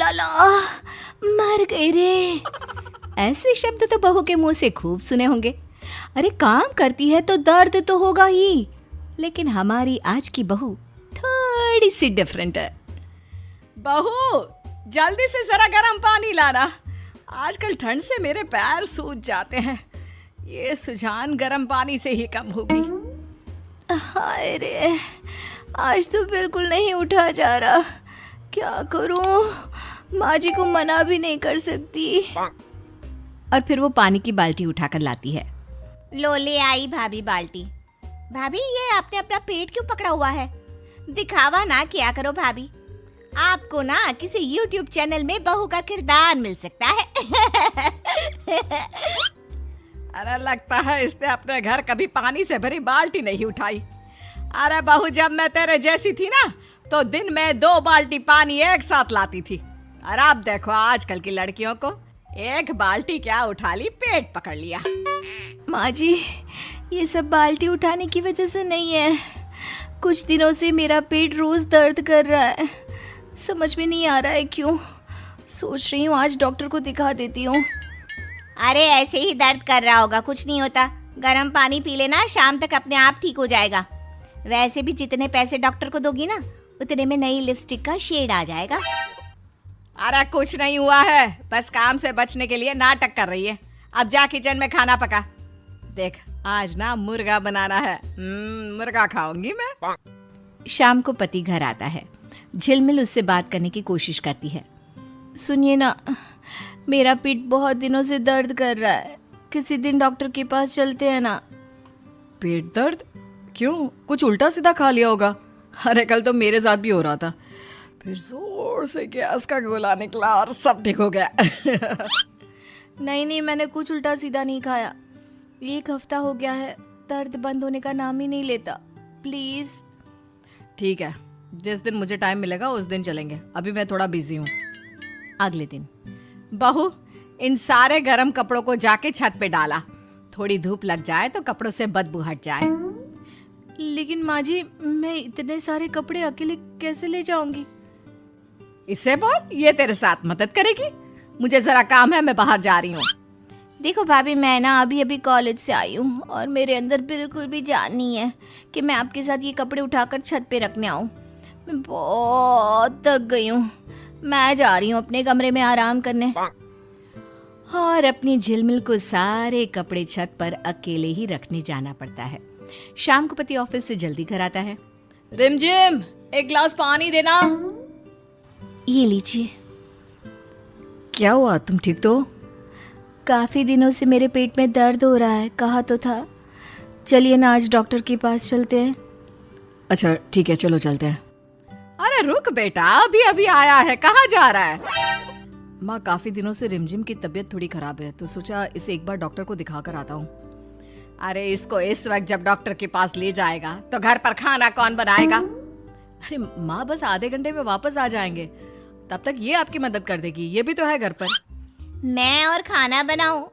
ला ला, मर गई रे। ऐसे शब्द तो बहू के मुंह से खूब सुने होंगे। अरे काम करती है तो दर्द तो होगा ही, लेकिन हमारी आज की बहू थोड़ी सी डिफरेंट है। बहू जल्दी से जरा गर्म पानी लाना, आजकल ठंड से मेरे पैर सूज जाते हैं। ये सुजान गर्म पानी से ही कम होगी। हाय रे, आज तो बिल्कुल नहीं उठा जा रहा, क्या करूं? माँ जी को मना भी नहीं कर सकती। और फिर वो पानी की बाल्टी उठाकर लाती है। लो ले आई भाभी बाल्टी। भाभी ये आपने अपना पेट क्यों पकड़ा हुआ है? दिखावा ना किया करो भाभी, आपको ना किसी YouTube चैनल में बहू का किरदार मिल सकता है। अरे लगता है इसने अपने घर कभी पानी से भरी बाल्टी नहीं उठाई। अरे बहू जब मैं तेरे जैसी थी ना तो दिन में 2 बाल्टी पानी एक साथ लाती थी। और अब देखो आजकल की लड़कियों को, एक बाल्टी क्या उठा ली, पेट पकड़ लिया। माँ जी ये सब बाल्टी उठाने की वजह से नहीं है, कुछ दिनों से मेरा पेट रोज दर्द कर रहा है, समझ में नहीं आ रहा है क्यों। सोच रही हूँ आज डॉक्टर को दिखा देती हूँ। अरे ऐसे ही दर्द कर रहा होगा, कुछ नहीं होता, गर्म पानी पी लेना, शाम तक अपने आप ठीक हो जाएगा। वैसे भी जितने पैसे डॉक्टर को दोगी ना उतने में नई लिपस्टिक का शेड आ जाएगा। अरे कुछ नहीं हुआ है, बस काम से बचने के लिए नाटक कर रही है। अब जा किचन में खाना पका। देख आज ना मुर्गा बनाना है, मुर्गा खाऊंगी मैं। शाम को पति घर आता है। झिलमिल उससे बात करने की कोशिश करती है। सुनिए ना, मेरा पीठ बहुत दिनों से दर्द कर रहा है, किसी दिन डॉक्टर के पास चलते हैं ना। पेट दर्द? क्यों, कुछ उल्टा सीधा खा लिया होगा? अरे कल तो मेरे साथ भी हो रहा था, फिर जोर से गैस का गोला निकला और सब ठीक हो गया। नहीं मैंने कुछ उल्टा सीधा नहीं खाया, 1 हफ्ता हो गया है, दर्द बंद होने का नाम ही नहीं लेता। प्लीज। ठीक है, जिस दिन मुझे टाइम मिलेगा उस दिन चलेंगे, अभी मैं थोड़ा बिजी हूँ। अगले दिन बहू इन सारे गर्म कपड़ों को जाके छत पे डाला, थोड़ी धूप लग जाए तो कपड़ों से बदबू हट जाए। लेकिन माँ जी मैं इतने सारे कपड़े अकेले कैसे ले जाऊंगी? इसे बोल ये तेरे साथ मदद करेगी। मुझे जरा काम है, मैं बाहर जा रही हूँ। देखो भाभी मैं ना अभी कॉलेज से आई हूँ और मेरे अंदर बिल्कुल भी जान नहीं है कि मैं आपके साथ ये कपड़े उठाकर छत पे रखने आऊँ। मैं बहुत थक गई हूँ, मैं जा रही हूँ अपने कमरे में आराम करने। और अपनी झिलमिल को सारे कपड़े छत पर अकेले ही रखने जाना पड़ता है। शाम को पति ऑफिस से जल्दी घर आता है। रिमझिम 1 गिलास पानी देना। ये लीजिए। क्या हुआ, तुम ठीक तो? काफी दिनों से मेरे पेट में दर्द हो रहा है, कहा तो था। चलिए ना आज डॉक्टर के पास चलते हैं। अच्छा ठीक है चलो चलते हैं। अरे रुक बेटा, अभी आया है, कहाँ जा रहा है? माँ काफी दिनों से रिमझिम की तबीयत थोड़ी खराब है तो सोचा इसे एक बार डॉक्टर को दिखा कर आता हूँ। अरे इसको इस वक्त जब डॉक्टर के पास ले जाएगा तो घर पर खाना कौन बनाएगा? अरे माँ बस आधे घंटे में वापस आ जाएंगे, तब तक ये आपकी मदद कर देगी, ये भी तो है घर पर। मैं और खाना बनाऊं?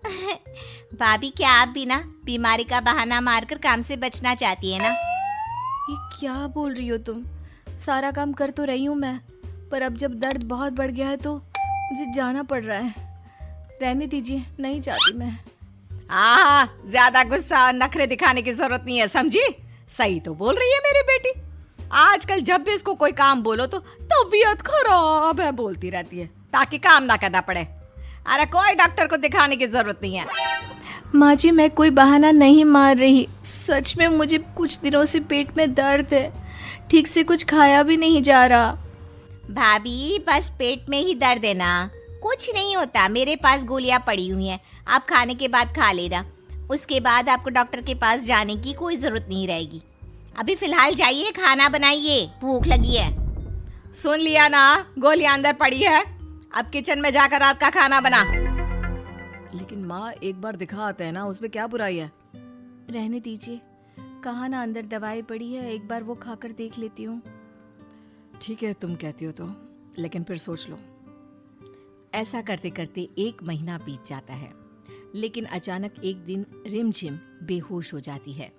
भाभी क्या आप भी ना बीमारी का बहाना मारकर काम से बचना चाहती है ना? ये क्या बोल रही हो तुम? सारा काम कर तो रही हूँ मैं, पर अब जब दर्द बहुत बढ़ गया है तो मुझे जाना पड़ रहा है। रहने दीजिए, नहीं चाहती मैं। ज्यादा गुस्सा और नखरे दिखाने की जरूरत नहीं है, समझी? सही तो बोल रही है मेरी बेटी, आजकल जब भी इसको कोई काम बोलो तो तबीयत खराब है बोलती रहती है ताकि काम ना करना पड़े। अरे कोई डॉक्टर को दिखाने की जरूरत नहीं है। माँ जी मैं कोई बहाना नहीं मार रही, सच में मुझे कुछ दिनों से पेट में दर्द है, ठीक से कुछ खाया भी नहीं जा रहा। भाभी बस पेट में ही दर्द है ना, कुछ नहीं होता, मेरे पास गोलियां पड़ी हुई हैं, आप खाने के बाद खा लेना, उसके बाद आपको डॉक्टर के पास जाने की कोई जरूरत नहीं रहेगी। अभी फिलहाल जाइए, खाना बनाइए, भूख लगी है। सुन लिया ना, गोलियां अंदर पड़ी है, अब किचन में जाकर रात का खाना बना। लेकिन माँ एक बार दिखा आते हैं ना, उसमें क्या बुराई है? रहने दीजिए, कहा ना अंदर दवाई पड़ी है, एक बार वो खाकर देख लेती हूँ। ठीक है तुम कहती हो तो, लेकिन फिर सोच लो। ऐसा करते करते 1 महीना बीत जाता है, लेकिन अचानक एक दिन रिमझिम बेहोश हो जाती है।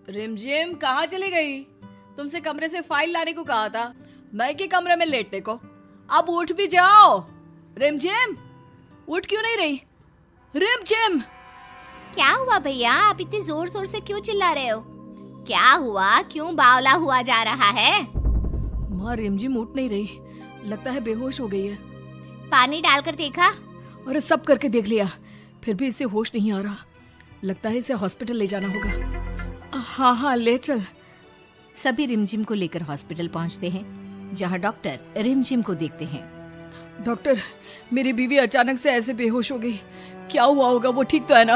रिमझिम कहाँ चली गई? तुमसे कमरे से फाइल लाने को कहा था, मैं के कमरे में लेटने को। अब उठ भी जाओ। रिमझिम, उठ क्यों नहीं रही? रिमझिम। क्या हुआ भैया, आप इतने जोर शोर से क्यों चिल्ला रहे हो? क्या हुआ, क्यों बावला हुआ जा रहा है? माँ, रिमझिम उठ नहीं रही, लगता है बेहोश हो गई है। पानी डालकर देखा? अरे सब करके देख लिया, फिर भी इसे होश नहीं आ रहा। लगता है इसे हॉस्पिटल ले जाना होगा। हाँ हाँ, ले चल। सभी रिमझिम को लेकर हॉस्पिटल पहुंचते हैं, जहां डॉक्टर रिमझिम को देखते हैं। डॉक्टर, मेरी बीवी अचानक से ऐसे बेहोश हो गई, क्या हुआ होगा? वो ठीक तो है ना?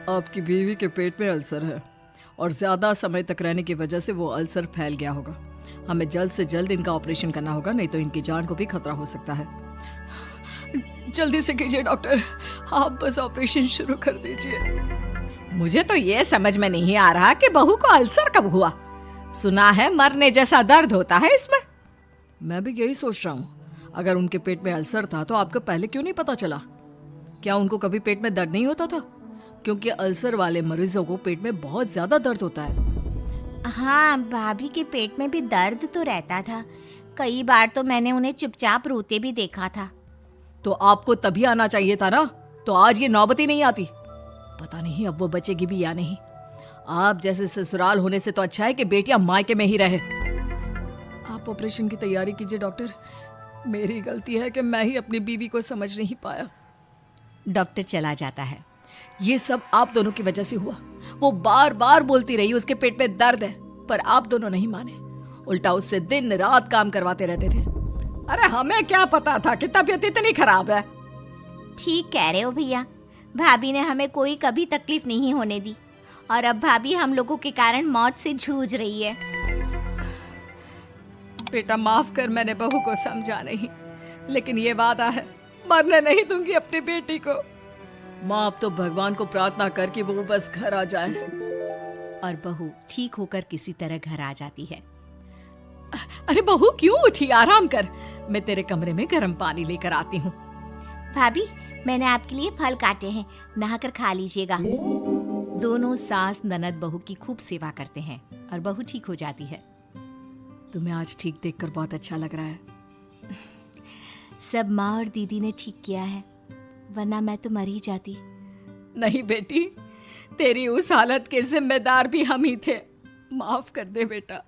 आपकी बीवी के पेट में अल्सर है और ज्यादा समय तक रहने की वजह से वो अल्सर फैल गया होगा। हमें जल्द से जल्द इनका ऑपरेशन करना होगा, नहीं तो इनकी जान को भी खतरा हो सकता है। जल्दी से कीजिए डॉक्टर, आप बस ऑपरेशन शुरू कर दीजिए। मुझे तो ये समझ में नहीं आ रहा कि बहू को अल्सर कब हुआ। सुना है मरने जैसा दर्द होता है इसमें। मैं भी यही सोच रहा हूँ, अगर उनके पेट में अल्सर था तो आपको पहले क्यों नहीं पता चला? क्या उनको कभी पेट में दर्द नहीं होता था? क्योंकि अल्सर वाले मरीजों को पेट में बहुत ज्यादा दर्द होता है। हाँ, भाभी के पेट में भी दर्द तो रहता था। कई बार तो मैंने उन्हें चुपचाप रोते भी देखा था। तो आपको तभी आना चाहिए था ना, तो आज ये नौबत ही नहीं आती। पता नहीं अब वो बचेगी भी या नहीं। आप जैसे ससुराल होने से तो अच्छा है कि बेटियां मायके में ही रहे। आप ऑपरेशन की तैयारी कीजिए डॉक्टर। मेरी गलती है कि मैं ही अपनी बीवी को समझ नहीं पाया। डॉक्टर चला जाता है। ये सब आप दोनों की वजह से हुआ। वो बार बार बोलती रही उसके पेट में दर्द है, पर आप दोनों नहीं माने, उल्टा उससे दिन रात काम करवाते रहते थे। अरे हमें क्या पता था कि तबीयत इतनी खराब है। ठीक कह रहे हो भैया, भाभी ने हमें कोई कभी तकलीफ नहीं होने दी और अब भाभी हम लोगों के कारण मौत से जूझ रही है। बेटा माफ कर, मैंने बहू को समझा नहीं, लेकिन ये वादा है, मरने नहीं दूंगी अपनी बेटी को। माँ, अब तो भगवान को प्रार्थना कर कि वो बस घर आ जाए। और बहू ठीक होकर किसी तरह घर आ जाती है। अरे बहू क्यों उठी? आराम कर, मैं तेरे कमरे में गर्म पानी लेकर आती हूँ। भाभी, मैंने आपके लिए फल काटे हैं, नहाकर खा लीजिएगा। दोनों सास ननद बहू की खूब सेवा करते हैं और बहू ठीक हो जाती है। तुम्हें आज ठीक देखकर बहुत अच्छा लग रहा है। सब माँ और दीदी ने ठीक किया है, वरना मैं तो मर ही जाती। नहीं बेटी, तेरी उस हालत के जिम्मेदार भी हम ही थे। माफ कर दे बेटा।